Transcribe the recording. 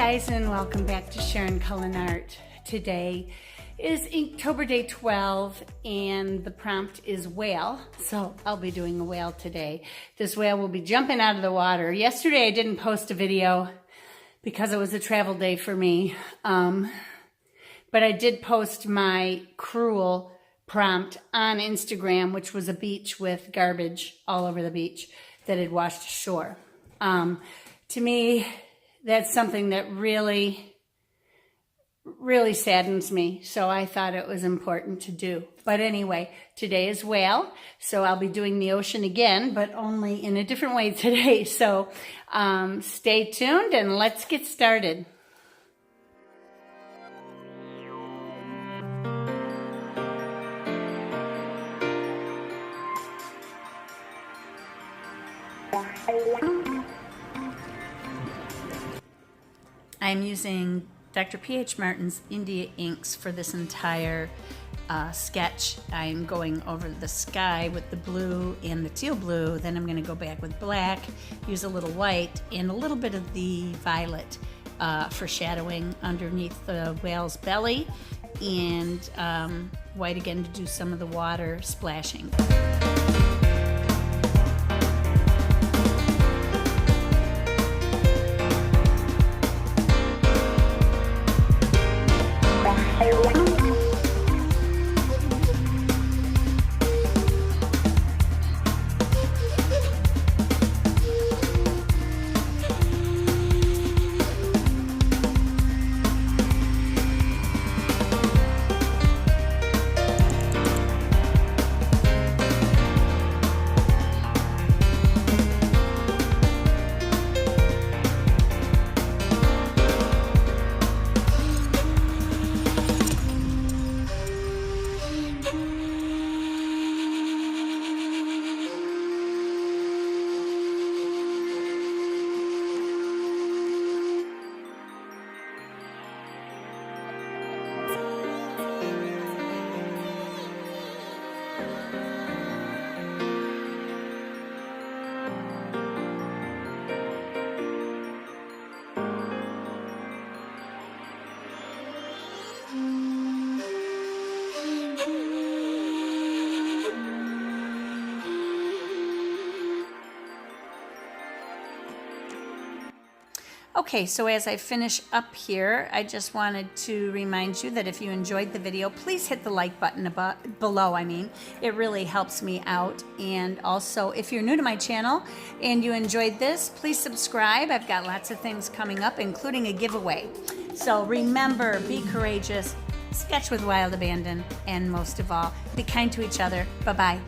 guys, and welcome back to Sharon Culinart. Today is Inktober day 12 and the prompt is whale. So I'll be doing a whale today. This whale will be jumping out of the water. Yesterday I didn't post a video because it was a travel day for me. But I did post my cruel prompt on Instagram, which was a beach with garbage all over the beach that had washed ashore. To me, that's something that really saddens me. So I thought it was important to do. But anyway, today is whale. So I'll be doing the ocean again, but only in a different way today. So stay tuned and let's get started. I'm using Dr. P.H. Martin's India inks for this entire sketch. I'm going over the sky with the blue and the teal blue. Then I'm going to go back with black, use a little white and a little bit of the violet for shadowing underneath the whale's belly, and white again to do some of the water splashing. Okay, so as I finish up here, I just wanted to remind you that if you enjoyed the video, please hit the like button below. It really helps me out. And also, if you're new to my channel and you enjoyed this, please subscribe. I've got lots of things coming up, including a giveaway. So remember, be courageous, sketch with wild abandon, and most of all, be kind to each other. Bye-bye.